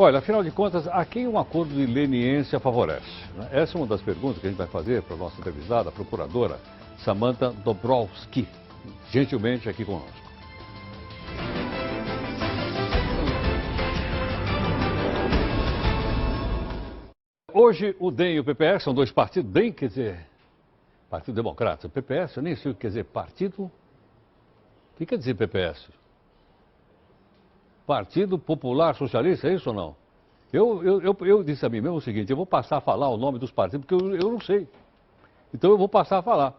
Olha, afinal de contas, a quem um acordo de leniência favorece? Essa é uma das perguntas que a gente vai fazer para a nossa entrevistada, a procuradora Samantha Dobrowski, gentilmente aqui conosco. Hoje, o DEM e o PPS são dois partidos. DEM quer dizer Partido Democrata. O PPS, eu nem sei o que quer dizer partido. O que quer dizer PPS? Partido Popular Socialista, é isso ou não? Eu disse a mim mesmo o seguinte: eu vou passar a falar o nome dos partidos, porque eu não sei. Então eu vou passar a falar.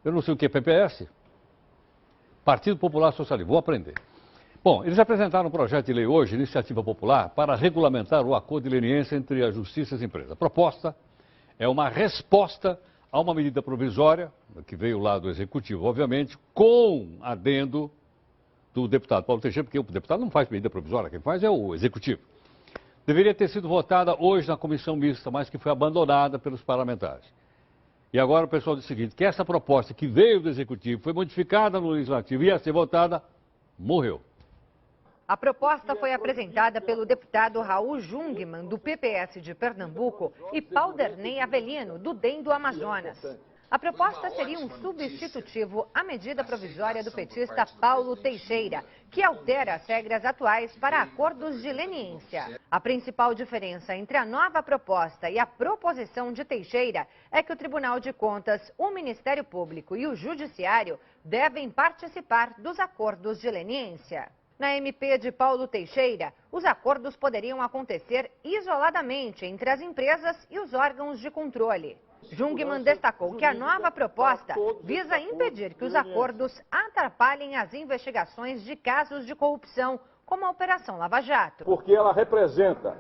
Eu não sei o que é PPS. Partido Popular Socialista, vou aprender. Bom, eles apresentaram um projeto de lei hoje, Iniciativa Popular, para regulamentar o acordo de leniência entre a Justiça e as empresas. A proposta é uma resposta a uma medida provisória, que veio lá do Executivo, obviamente, com adendo do deputado Paulo Teixeira, porque o deputado não faz medida provisória, quem faz é o Executivo. Deveria ter sido votada hoje na comissão mista, mas que foi abandonada pelos parlamentares. E agora o pessoal diz o seguinte, que essa proposta que veio do Executivo, foi modificada no Legislativo e ia ser votada, morreu. A proposta foi apresentada pelo deputado Raul Jungmann, do PPS de Pernambuco, e Paulderney Avelino, do DEM do Amazonas. A proposta seria um substitutivo à medida provisória do petista Paulo Teixeira, que altera as regras atuais para acordos de leniência. A principal diferença entre a nova proposta e a proposição de Teixeira é que o Tribunal de Contas, o Ministério Público e o Judiciário devem participar dos acordos de leniência. Na MP de Paulo Teixeira, os acordos poderiam acontecer isoladamente entre as empresas e os órgãos de controle. Jungmann destacou que a nova proposta visa impedir que os acordos atrapalhem as investigações de casos de corrupção, como a Operação Lava Jato. Porque ela representa,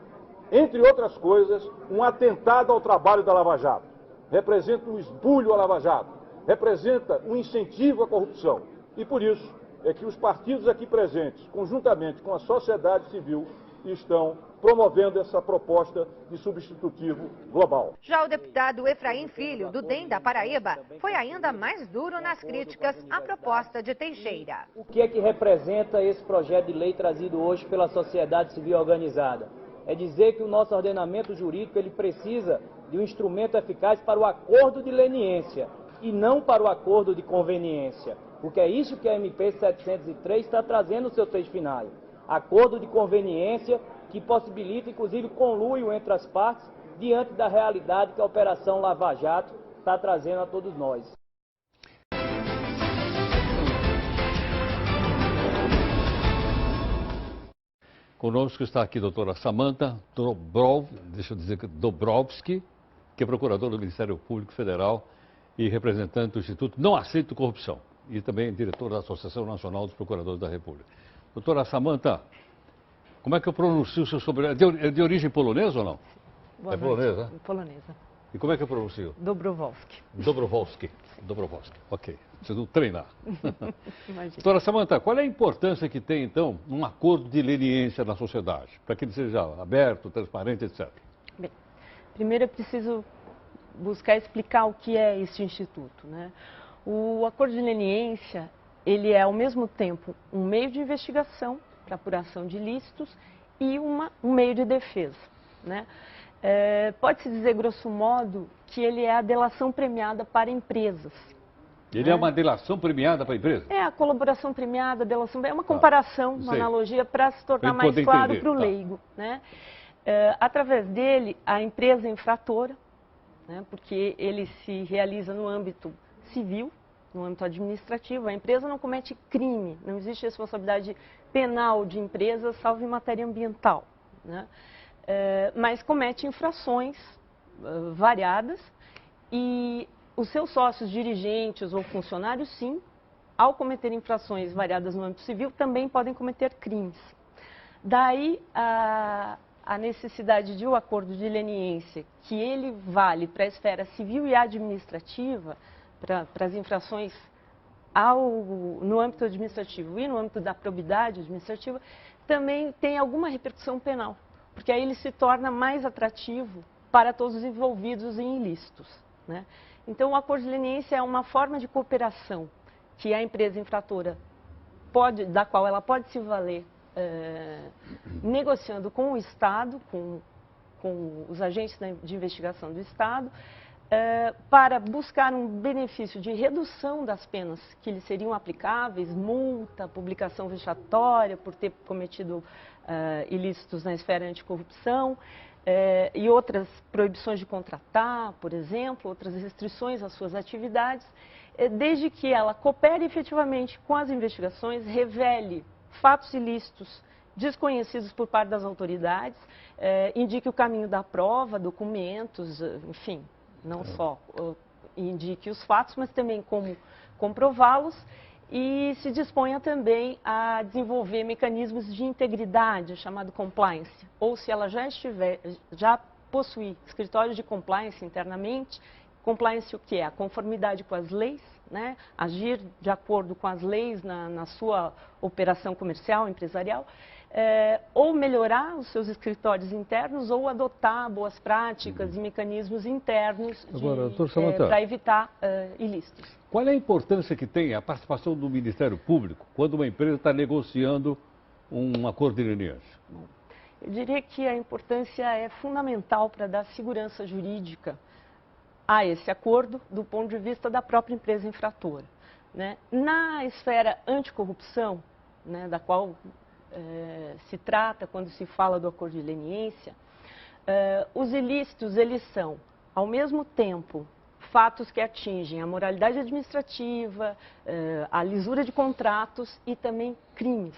entre outras coisas, um atentado ao trabalho da Lava Jato. Representa um esbulho à Lava Jato. Representa um incentivo à corrupção. E por isso é que os partidos aqui presentes, conjuntamente com a sociedade civil, estão promovendo essa proposta de substitutivo global. Já o deputado Efraim Filho, do DEM da Paraíba, foi ainda mais duro nas críticas à proposta de Teixeira. O que é que representa esse projeto de lei trazido hoje pela sociedade civil organizada? É dizer que o nosso ordenamento jurídico ele precisa de um instrumento eficaz para o acordo de leniência e não para o acordo de conveniência. Porque é isso que a MP 703 está trazendo no seu texto final. Acordo de conveniência que possibilita, inclusive, conluio entre as partes diante da realidade que a Operação Lava Jato está trazendo a todos nós. Conosco está aqui a doutora Samantha Dobrowski, que é procuradora do Ministério Público Federal e representante do Instituto Não Aceito Corrupção, e também diretora da Associação Nacional dos Procuradores da República. Doutora Samantha, como é que eu pronuncio o seu sobrenome? É de origem polonesa ou não? Boa é noite. polonesa? Polonesa. E como é que eu pronuncio? Dobrowski. Dobrowski. Dobrowski. Ok. Preciso treinar. Imagina. Doutora Samantha, qual é a importância que tem, então, um acordo de leniência na sociedade? Para que ele seja aberto, transparente, etc. Bem, primeiro é preciso buscar explicar o que é esse instituto, né? O acordo de leniência, ele é ao mesmo tempo um meio de investigação para apuração de ilícitos e um meio de defesa, né? Pode-se dizer, grosso modo, que ele é a delação premiada para empresas. Ele é uma delação premiada para a empresa? É a colaboração premiada, a delação... É uma comparação, uma analogia para se tornar mais claro para o leigo, né? Através dele, a empresa infratora, né, porque ele se realiza no âmbito civil, no âmbito administrativo, a empresa não comete crime, não existe responsabilidade penal de empresa, salvo em matéria ambiental, né? Mas comete infrações variadas e os seus sócios, dirigentes ou funcionários, sim, ao cometer infrações variadas no âmbito civil, também podem cometer crimes. Daí a necessidade de um acordo de leniência, que ele vale para a esfera civil e administrativa, para as infrações no âmbito administrativo e no âmbito da probidade administrativa, também tem alguma repercussão penal, porque aí ele se torna mais atrativo para todos os envolvidos em ilícitos, né? Então, o acordo de leniência é uma forma de cooperação que a empresa infratora da qual ela pode se valer negociando com o Estado, com os agentes de investigação do Estado, para buscar um benefício de redução das penas que lhes seriam aplicáveis, multa, publicação vexatória por ter cometido ilícitos na esfera anticorrupção, e outras proibições de contratar, por exemplo, outras restrições às suas atividades, desde que ela coopere efetivamente com as investigações, revele fatos ilícitos desconhecidos por parte das autoridades, indique o caminho da prova, documentos, enfim, não só indique os fatos, mas também como comprová-los, e se disponha também a desenvolver mecanismos de integridade, chamado compliance, ou se ela já possui escritórios de compliance internamente. Compliance o que é? A conformidade com as leis, né? Agir de acordo com as leis na sua operação comercial, empresarial, ou melhorar os seus escritórios internos, ou adotar boas práticas e mecanismos internos para evitar ilícitos. Qual é a importância que tem a participação do Ministério Público quando uma empresa está negociando um acordo de leniência? Eu diria que a importância é fundamental para dar segurança jurídica a esse acordo do ponto de vista da própria empresa infratora, né? Na esfera anticorrupção, né, da qual se trata quando se fala do acordo de leniência, os ilícitos, eles são, ao mesmo tempo, fatos que atingem a moralidade administrativa, a lisura de contratos e também crimes,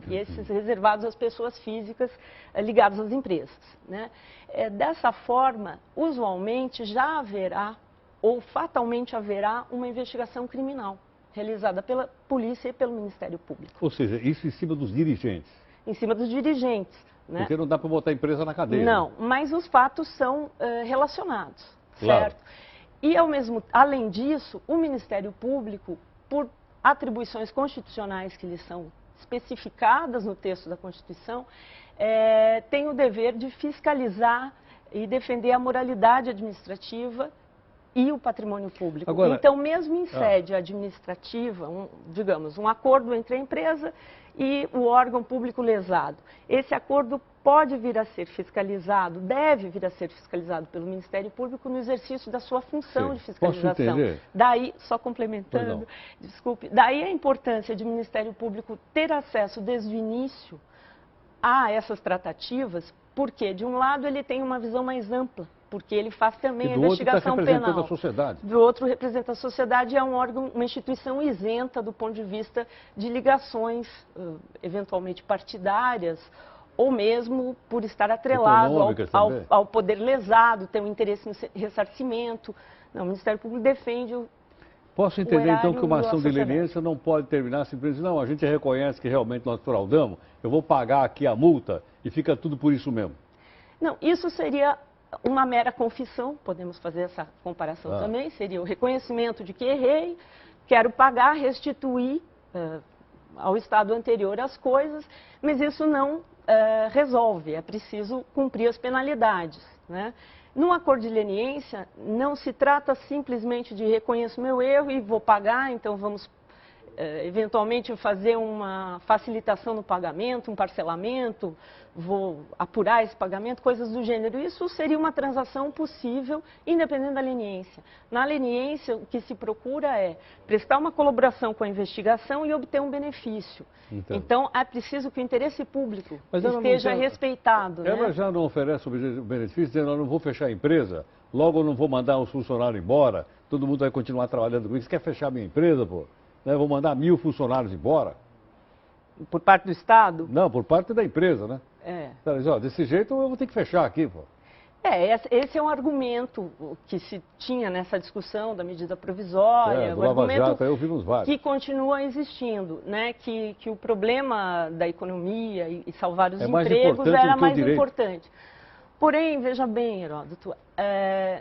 e esses reservados às pessoas físicas ligadas às empresas, né? Dessa forma, usualmente já haverá, ou fatalmente haverá, uma investigação criminal realizada pela polícia e pelo Ministério Público. Ou seja, isso em cima dos dirigentes? Em cima dos dirigentes, né? Porque não dá para botar a empresa na cadeia. Não, mas os fatos são relacionados, certo? E, além disso, o Ministério Público, por atribuições constitucionais que lhes são especificadas no texto da Constituição, tem o dever de fiscalizar e defender a moralidade administrativa e o patrimônio público. Agora, então, mesmo em sede administrativa, digamos, um acordo entre a empresa e o órgão público lesado, esse acordo pode vir a ser fiscalizado, deve vir a ser fiscalizado pelo Ministério Público no exercício da sua função de fiscalização. Posso entender? Daí, só complementando, desculpe, daí a importância de o Ministério Público ter acesso desde o início a essas tratativas, porque, de um lado, ele tem uma visão mais ampla, porque ele faz também a investigação penal. A sociedade. Do outro, representa a sociedade e é um órgão, uma instituição isenta do ponto de vista de ligações, eventualmente partidárias, ou mesmo por estar atrelado ao poder lesado, ter um interesse no ressarcimento. Não, o Ministério Público defende o Posso entender, então, que uma ação de leniência não pode terminar simplesmente, não, a gente reconhece que realmente nós fraudamos, eu vou pagar aqui a multa e fica tudo por isso mesmo. Não, isso seria uma mera confissão, podemos fazer essa comparação também, seria o reconhecimento de que errei, quero pagar, restituir ao estado anterior as coisas, mas isso não resolve, é preciso cumprir as penalidades, né? No acordo de leniência, não se trata simplesmente de reconheço meu erro e vou pagar, então vamos eventualmente fazer uma facilitação no pagamento, um parcelamento, vou apurar esse pagamento, coisas do gênero. Isso seria uma transação possível, independente da leniência. Na leniência, o que se procura é prestar uma colaboração com a investigação e obter um benefício. Então, é preciso que o interesse público esteja respeitado. Ela já não oferece o benefício, dizendo, eu não vou fechar a empresa, logo eu não vou mandar os funcionários embora, todo mundo vai continuar trabalhando comigo. Você quer fechar a minha empresa, pô? Eu vou mandar 1000 funcionários embora. Por parte do Estado? Não, por parte da empresa, né? Desse jeito eu vou ter que fechar aqui, pô. Esse é um argumento que se tinha nessa discussão da medida provisória, do Lava Jato, aí ouvimos vários. Que continua existindo, né? Que o problema da economia e salvar os empregos era mais importante. Porém, veja bem, Heródoto,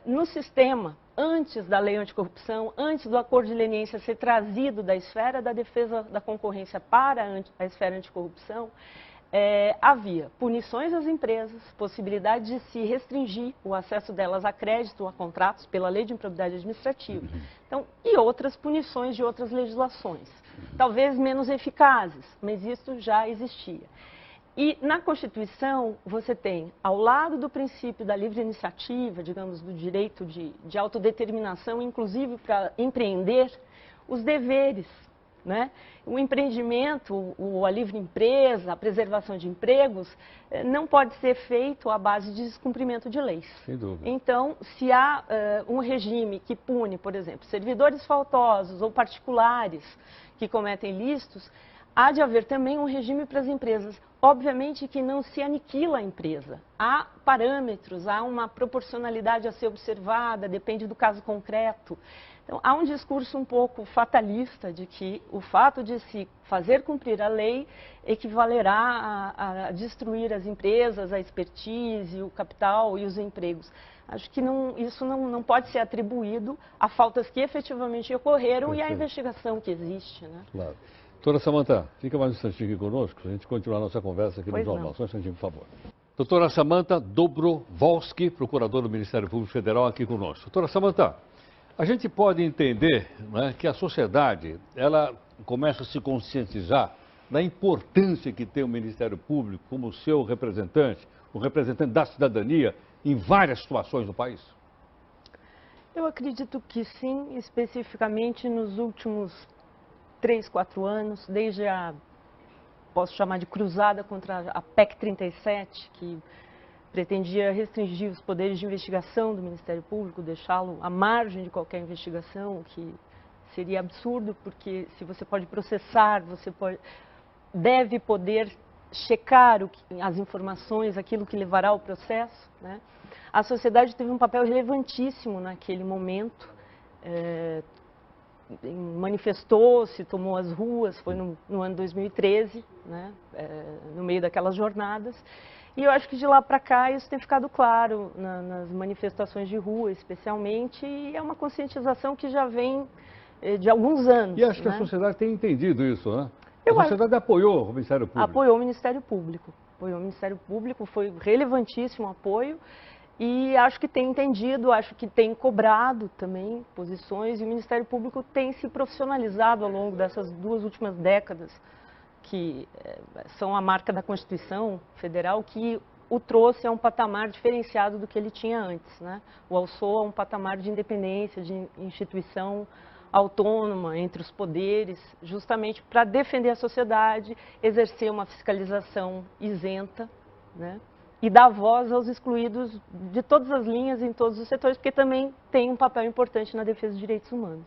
no sistema, antes da lei anticorrupção, antes do acordo de leniência ser trazido da esfera da defesa da concorrência para a esfera anticorrupção, havia punições às empresas, possibilidade de se restringir o acesso delas a crédito ou a contratos pela lei de improbidade administrativa, então, e outras punições de outras legislações, talvez menos eficazes, mas isso já existia. E na Constituição, você tem, ao lado do princípio da livre iniciativa, digamos, do direito de autodeterminação, inclusive para empreender, os deveres, né? O empreendimento, a livre empresa, a preservação de empregos, não pode ser feito à base de descumprimento de leis. Sem dúvida. Então, se há um regime que pune, por exemplo, servidores faltosos ou particulares que cometem ilícitos, há de haver também um regime para as empresas. Obviamente que não se aniquila a empresa. Há parâmetros, há uma proporcionalidade a ser observada, depende do caso concreto. Então, há um discurso um pouco fatalista de que o fato de se fazer cumprir a lei equivalerá a destruir as empresas, a expertise, o capital e os empregos. Acho que isso não pode ser atribuído a faltas que efetivamente ocorreram e à investigação que existe, né? Claro. Doutora Samantha, fica mais um instantinho aqui conosco, para a gente continuar a nossa conversa aqui no Jornal. Só um instantinho, por favor. Doutora Samantha Dobrovolsky, procuradora do Ministério Público Federal, aqui conosco. Doutora Samantha, a gente pode entender, né, que a sociedade ela começa a se conscientizar da importância que tem o Ministério Público como seu representante, o representante da cidadania, em várias situações do país? Eu acredito que sim, especificamente nos últimos 3, 4 anos, desde posso chamar de cruzada contra a PEC 37, que pretendia restringir os poderes de investigação do Ministério Público, deixá-lo à margem de qualquer investigação, que seria absurdo, porque se você pode processar, deve poder checar as informações, aquilo que levará ao processo, né? A sociedade teve um papel relevantíssimo naquele momento, manifestou-se, tomou as ruas, foi no ano 2013, né? No meio daquelas jornadas. E eu acho que de lá para cá isso tem ficado claro nas manifestações de rua, especialmente, e é uma conscientização que já vem de alguns anos. E acho que a sociedade tem entendido isso, né? A sociedade apoiou o Ministério Público. Apoiou o Ministério Público. Apoiou o Ministério Público, foi relevantíssimo o apoio. E acho que tem entendido, acho que tem cobrado também posições, e o Ministério Público tem se profissionalizado ao longo dessas 2 últimas décadas, que são a marca da Constituição Federal, que o trouxe a um patamar diferenciado do que ele tinha antes, né? O alçou a um patamar de independência, de instituição autônoma entre os poderes, justamente para defender a sociedade, exercer uma fiscalização isenta, né? E dar voz aos excluídos de todas as linhas, em todos os setores, porque também tem um papel importante na defesa dos direitos humanos.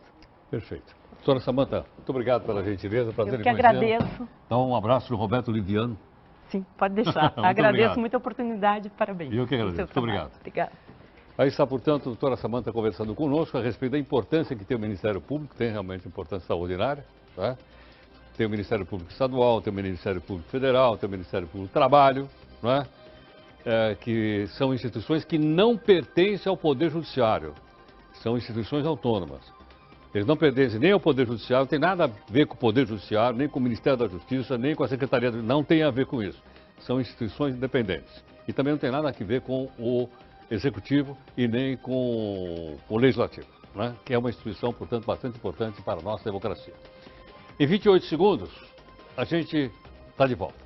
Perfeito. Doutora Samantha, muito obrigado pela gentileza, prazer em conhecê-la. Eu que agradeço. Então, um abraço do Roberto Liviano. Sim, pode deixar. Agradeço muito a oportunidade, parabéns. Eu que agradeço. Muito obrigado. Obrigada. Aí está, portanto, a doutora Samantha conversando conosco a respeito da importância que tem o Ministério Público, tem realmente importância extraordinária, tá? Tem o Ministério Público Estadual, tem o Ministério Público Federal, tem o Ministério Público do Trabalho, não é? Que são instituições que não pertencem ao Poder Judiciário, são instituições autônomas. Eles não pertencem nem ao Poder Judiciário, não tem nada a ver com o Poder Judiciário, nem com o Ministério da Justiça, nem com a Secretaria, não tem a ver com isso. São instituições independentes. E também não tem nada a ver com o Executivo e nem com o Legislativo, né? Que é uma instituição, portanto, bastante importante para a nossa democracia. Em 28 segundos, a gente está de volta.